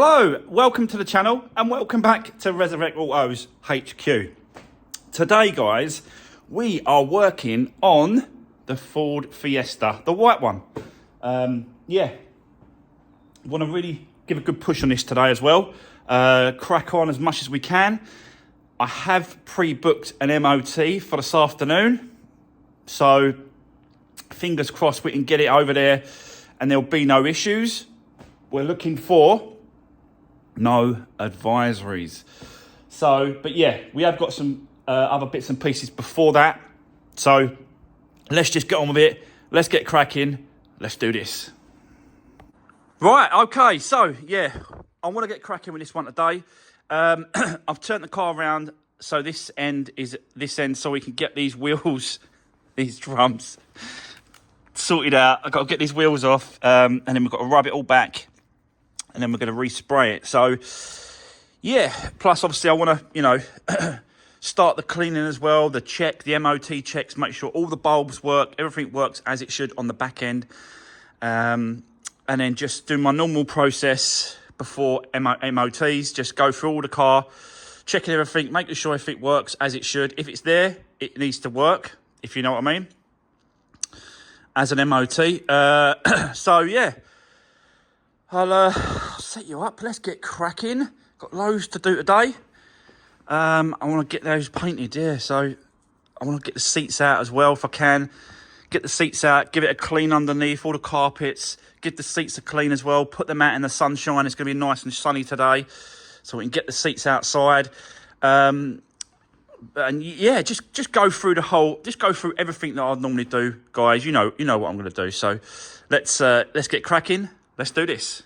Hello, welcome to the channel and welcome back to Resurwreck Autos HQ. Today guys, we are working on the Ford Fiesta, the white one. Yeah, want to really give a good push on this today as well. Crack on as much as we can. I have pre-booked an MOT for this afternoon, so fingers crossed we can get it over there and there'll be no issues. We're looking for no advisories. So, but yeah, we have got some other bits and pieces before that. So let's just get on with it. Let's get cracking. Let's do this. Right, okay, so yeah, I want to get cracking with this one today. I've turned the car around so this end is this end so we can get these wheels, these drums sorted out. I've got to get these wheels off and then we've got to rub it all back and then we're going to respray it. So yeah, plus obviously I want to, you know, start the cleaning as well, the check, the MOT checks, make sure all the bulbs work, everything works as it should on the back end. And then just do my normal process before MOTs, just go through all the car, checking everything, making sure everything works as it should. If it's there, it needs to work, if you know what I mean, as an MOT. So yeah, I'll set you up. Let's get cracking. Got loads to do today. I want to get those painted, yeah, so I want to get the seats out as well if I can. Get the seats out, give it a clean underneath, all the carpets, give the seats a clean as well, put them out in the sunshine. It's going to be nice and sunny today, so we can get the seats outside. And yeah, just go through the whole, just go through everything that I normally do, guys. You know what I'm going to do. So let's get cracking. Let's do this.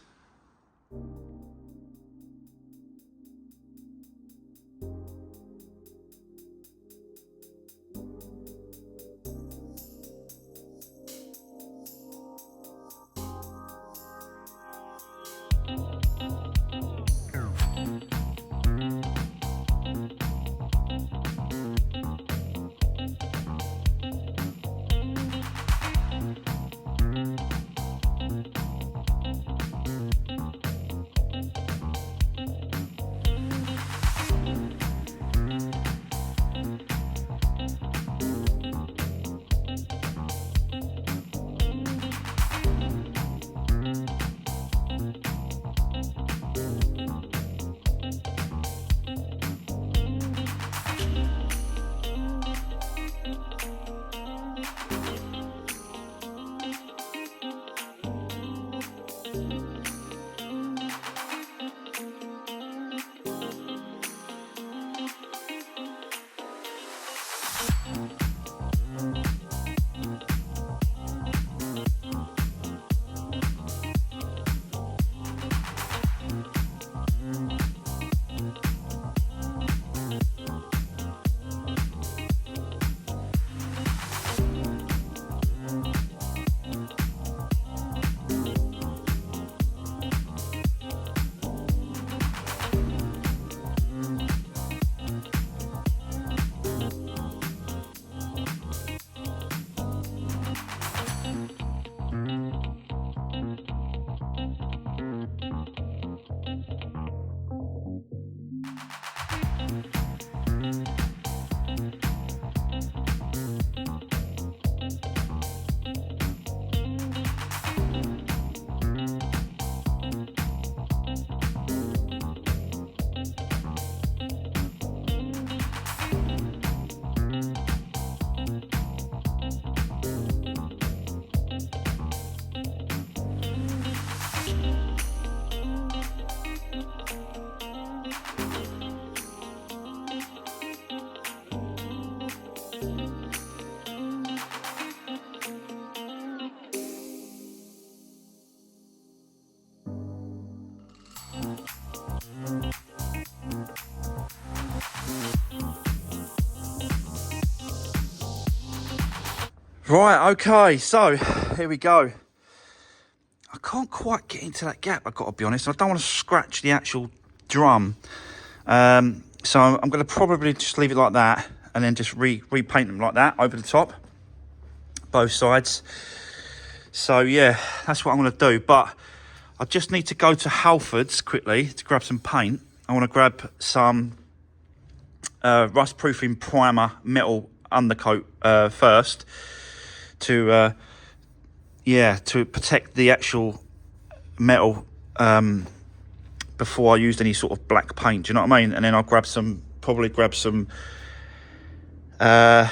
Right, okay, so here we go. I can't quite get into that gap, I've got to be honest. I don't want to scratch the actual drum. So I'm going to probably just leave it like that and then just repaint them like that over the top, both sides. So yeah, that's what I'm going to do. But I just need to go to Halfords quickly to grab some paint. I want to grab some rust proofing primer metal undercoat first to protect the actual metal before I used any sort of black paint. Do you know what I mean? And then I'll probably grab some high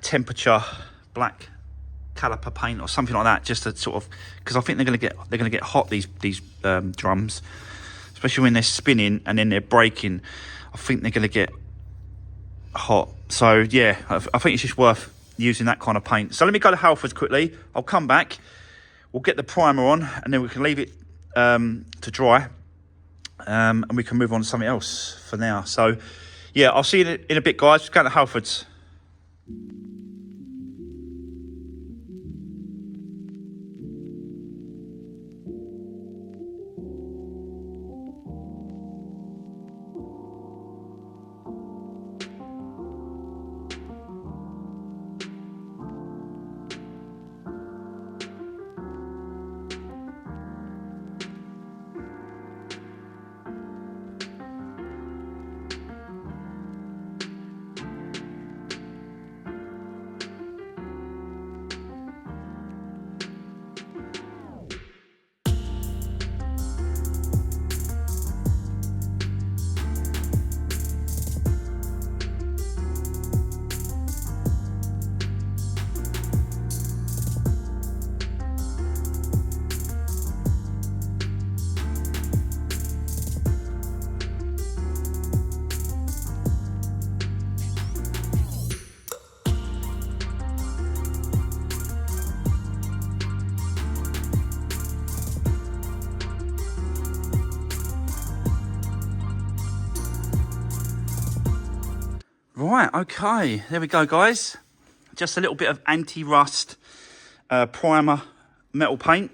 temperature black caliper paint or something like that, just to sort of, because I think they're going to get hot, these drums, especially when they're spinning and then they're breaking. I think they're going to get hot. So yeah, I think it's just worth using that kind of paint. So let me go to Halfords quickly. I'll come back. We'll get the primer on, and then we can leave it to dry, and we can move on to something else for now. So yeah, I'll see you in a bit, guys. Just go to Halfords. Right, okay, there we go, guys. Just a little bit of anti-rust primer metal paint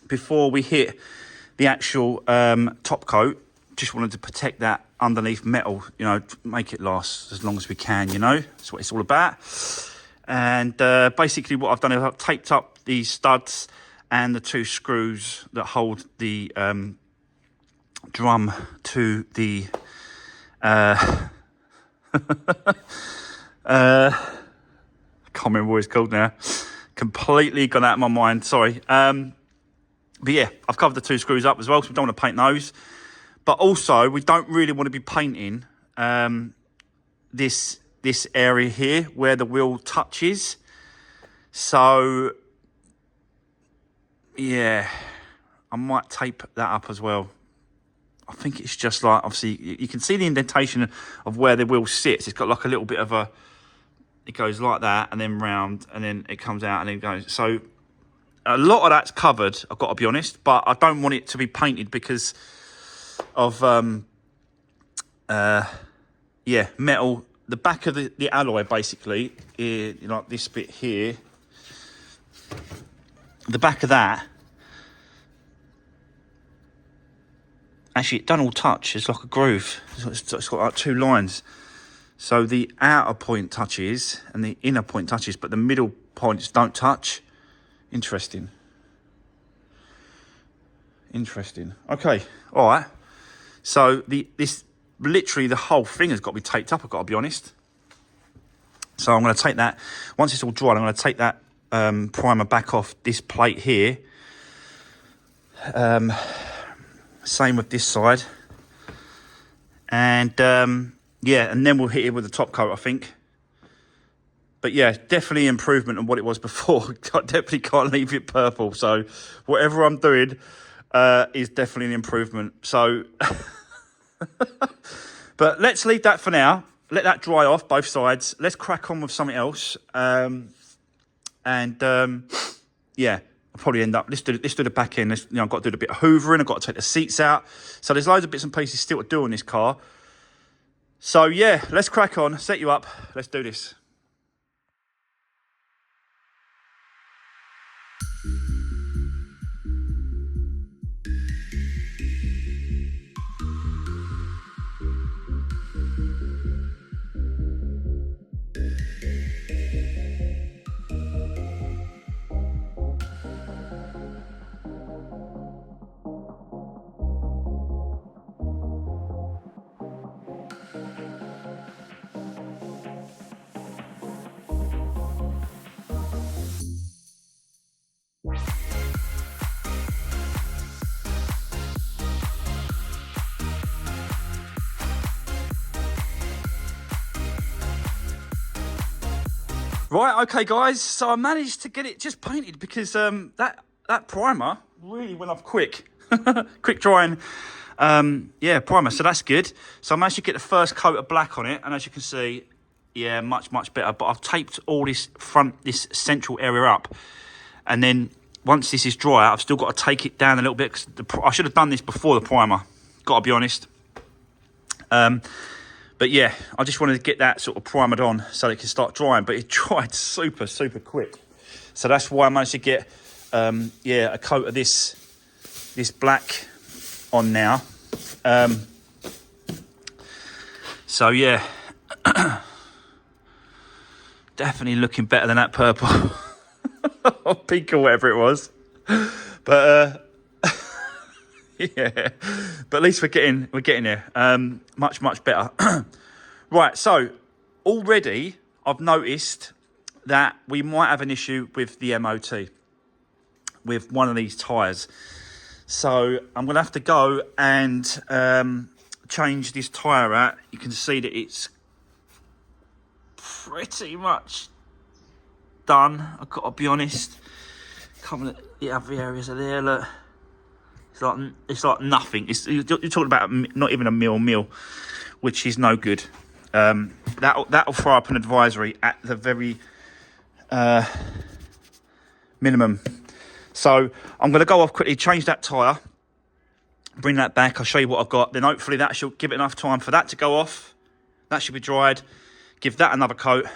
before we hit the actual top coat. Just wanted to protect that underneath metal, you know, make it last as long as we can, you know. That's what it's all about. And basically what I've done is I've taped up the studs and the 2 screws that hold the drum to the I can't remember what it's called now. Completely gone out of my mind, sorry. But yeah, I've covered the 2 screws up as well, so we don't want to paint those. But also, we don't really want to be painting this area here where the wheel touches. So yeah, I might tape that up as well. I think it's just like, obviously, you can see the indentation of where the wheel sits. It's got like a little bit of it goes like that, and then round, and then it comes out, and then goes. So a lot of that's covered, I've got to be honest, but I don't want it to be painted because of, metal. The back of the alloy, basically, like this bit here, the back of that, actually, it don't all touch. It's like a groove. It's got like 2 lines. So the outer point touches and the inner point touches, but the middle points don't touch. Interesting. Okay, all right. So literally the whole thing has got to be taped up, I've got to be honest. So I'm going to take that, once it's all dry, I'm going to take that primer back off this plate here. Same with this side, and yeah, and then we'll hit it with the top coat, I think. But yeah, definitely improvement on what it was before. I definitely can't leave it purple, so whatever I'm doing is definitely an improvement. So but let's leave that for now, let that dry off both sides. Let's crack on with something else. Yeah, I'll probably end up, let's do the back end. I've got to do a bit of hoovering. I've got to take the seats out. So there's loads of bits and pieces still to do on this car. So yeah, let's crack on, set you up. Let's do this. Right, okay guys, so I managed to get it just painted because that primer really went off quick. Quick drying, yeah, primer, so that's good. So I managed to get the first coat of black on it, and as you can see, yeah, much better. But I've taped all this this central area up, and then once this is dry, I've still got to take it down a little bit, because I should have done this before the primer, got to be honest. But yeah, I just wanted to get that sort of primered on so it can start drying, but it dried super quick. So that's why I managed to get, yeah, a coat of this black on now. So yeah, definitely looking better than that purple or pink or whatever it was. But yeah, but at least we're getting there. Much better. Right, so already I've noticed that we might have an issue with the MOT with one of these tyres. So I'm gonna have to go and change this tyre out. You can see that it's pretty much done, I've got to be honest. Come at the other areas of there, look. It's like nothing. You're talking about not even a mil, which is no good. That'll throw up an advisory at the very minimum. So I'm going to go off quickly, change that tyre, bring that back. I'll show you what I've got. Then hopefully that should give it enough time for that to go off. That should be dried. Give that another coat.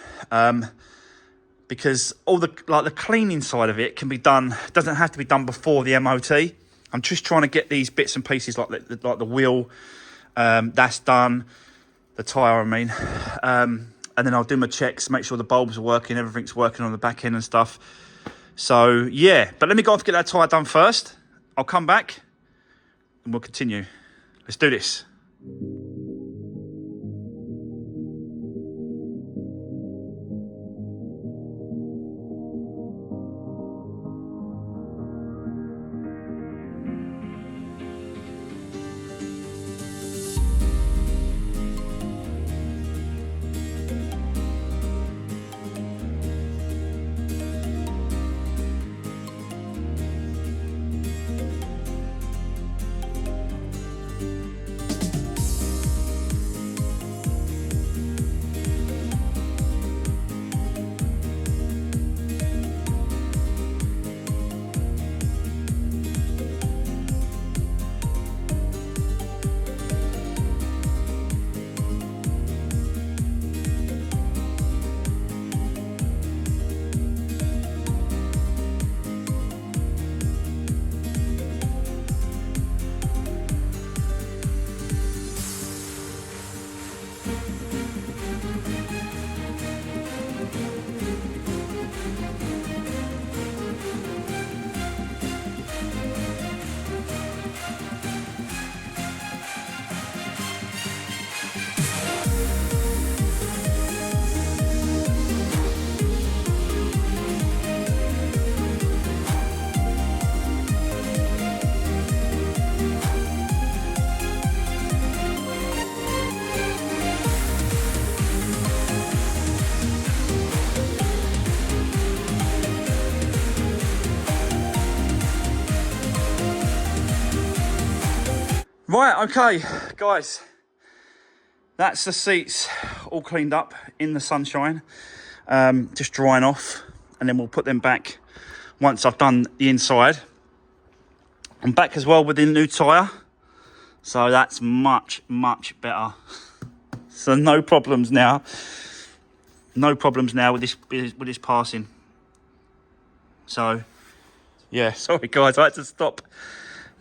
Because all the cleaning side of it can be done. Doesn't have to be done before the MOT. I'm just trying to get these bits and pieces like the wheel, that's done, the tyre I mean, and then I'll do my checks, make sure the bulbs are working, everything's working on the back end and stuff. So yeah, but let me go off and get that tyre done first. I'll come back and we'll continue. Let's do this. Right, okay, guys, that's the seats all cleaned up in the sunshine, just drying off, and then we'll put them back once I've done the inside. I'm back as well with the new tyre, so that's much better. So no problems now with this passing. So yeah, sorry guys, I had to stop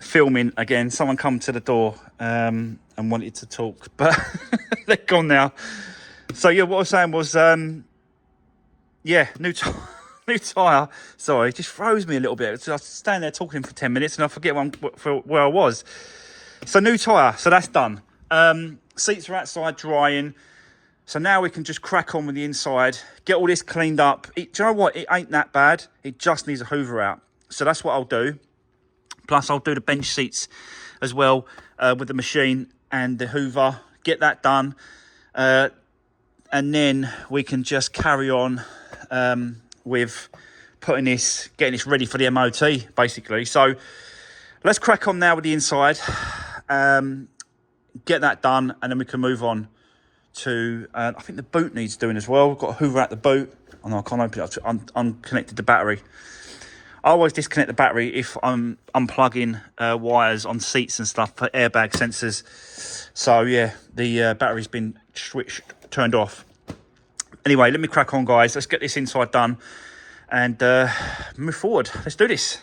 filming again. Someone come to the door and wanted to talk, but they're gone now. So yeah, what I was saying was yeah, new tyre. Sorry, it just froze me a little bit. So I was standing there talking for 10 minutes and I forget where I was. So new tyre, so that's done. Seats are outside drying. So now we can just crack on with the inside, get all this cleaned up. Do you know what? It ain't that bad. It just needs a hoover out. So that's what I'll do. Plus, I'll do the bench seats as well with the machine and the hoover. Get that done. And then we can just carry on with getting this ready for the MOT, basically. So let's crack on now with the inside. Get that done, and then we can move on to, I think the boot needs doing as well. We've got to hoover out the boot. Oh no, I can't open it. I've unconnected the battery. I always disconnect the battery if I'm unplugging wires on seats and stuff for airbag sensors. So yeah, the battery's been turned off. Anyway, let me crack on, guys. Let's get this inside done and move forward. Let's do this.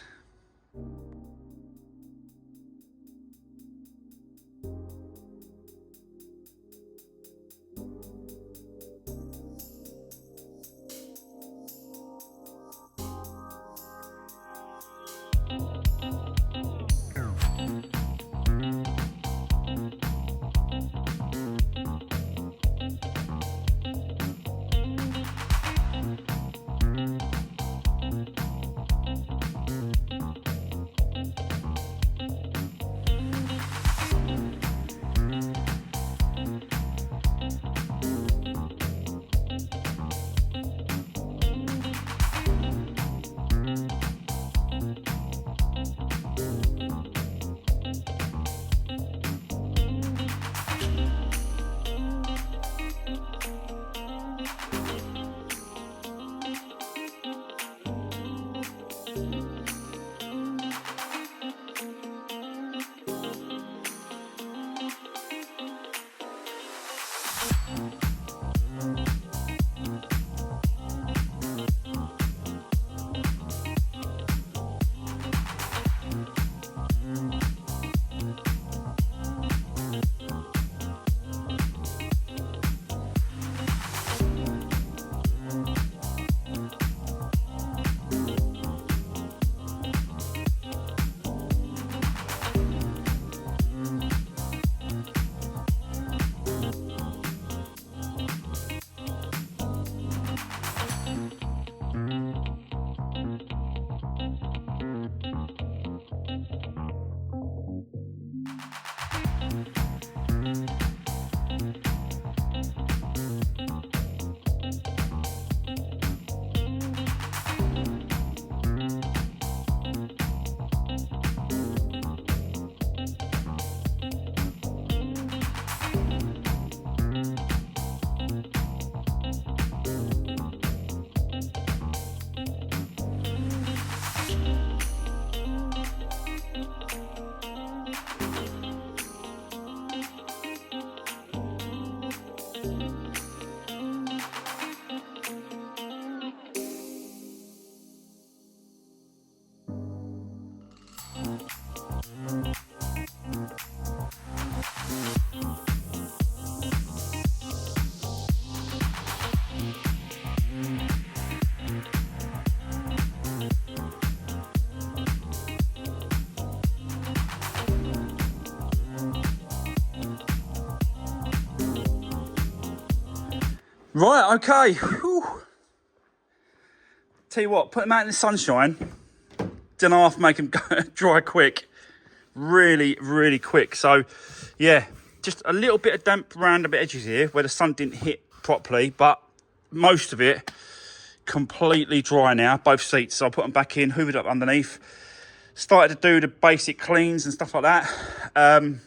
Right, okay. Whew. Tell you what, put them out in the sunshine. Don't have to make them dry quick. Really, really quick. So, yeah, just a little bit of damp around the edges here where the sun didn't hit properly, but most of it completely dry now, both seats. So I put them back in, hoovered up underneath. Started to do the basic cleans and stuff like that.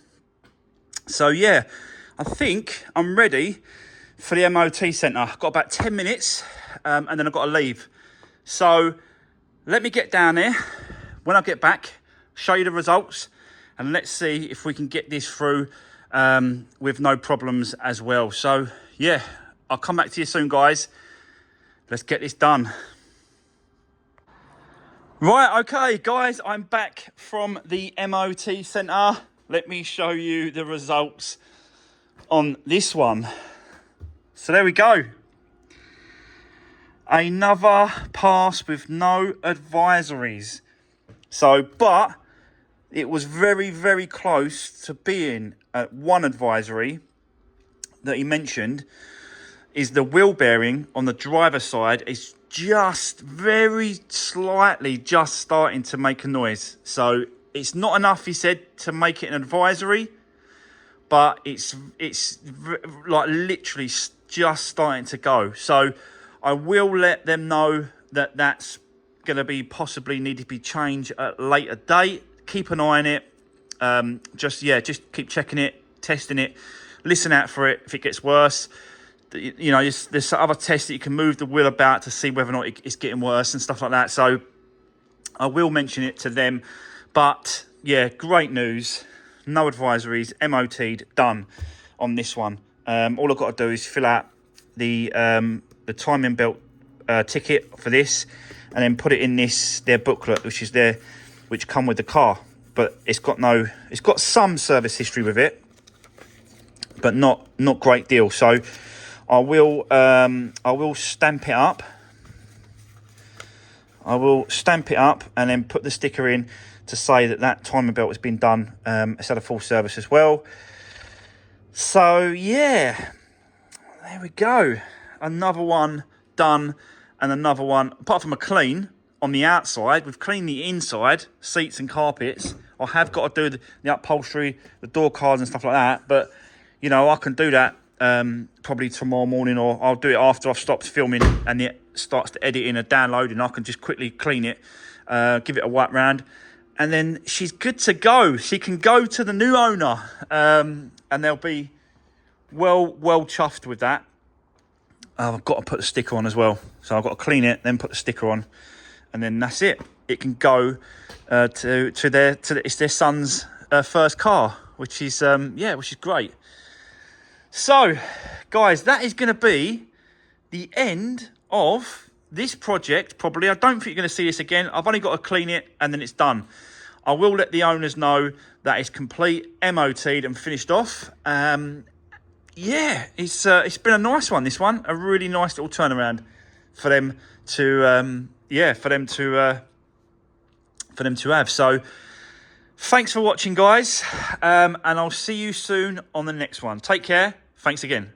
So, yeah, I think I'm ready for the MOT centre. I've got about 10 minutes and then I've got to leave. So let me get down there. When I get back, show you the results and let's see if we can get this through with no problems as well. So yeah, I'll come back to you soon, guys. Let's get this done. Right, okay, guys, I'm back from the MOT centre. Let me show you the results on this one. So there we go. Another pass with no advisories. So, but it was very, very close to being at one advisory that he mentioned is the wheel bearing on the driver's side is just very slightly just starting to make a noise. So it's not enough, he said, to make it an advisory, but it's like literally just starting to go. So I will let them know that that's going to be possibly need to be changed at a later date. Keep an eye on it. Just keep checking it, testing it, listen out for it if it gets worse. You know, there's other tests that you can move the wheel about to see whether or not it's getting worse and stuff like that. So I will mention it to them. But yeah, great news. No advisories, MOT'd, done on this one. All I've got to do is fill out the timing belt ticket for this, and then put it in their booklet, which come with the car. But it's got some service history with it, but not great deal. So I will stamp it up. I will stamp it up and then put the sticker in to say that timing belt has been done. It's had a full service as well. So yeah, there we go. Another one done, and another one, apart from a clean on the outside. We've cleaned the inside, seats and carpets. I have got to do the upholstery, the door cards and stuff like that. But, you know, I can do that probably tomorrow morning, or I'll do it after I've stopped filming and it starts to edit in and downloading. I can just quickly clean it, give it a wipe round, and then she's good to go. She can go to the new owner, and they'll be well chuffed with that. I've got to put the sticker on as well. So I've got to clean it, then put the sticker on, and then that's it. It can go to their son's first car, which is great. So, guys, that is going to be the end of this project, probably. I don't think you're going to see this again. I've only got to clean it, and then it's done. I will let the owners know that it's complete, MOT'd and finished off. Yeah, it's been a nice one, this one. A really nice little turnaround for them to have. So thanks for watching, guys, and I'll see you soon on the next one. Take care. Thanks again.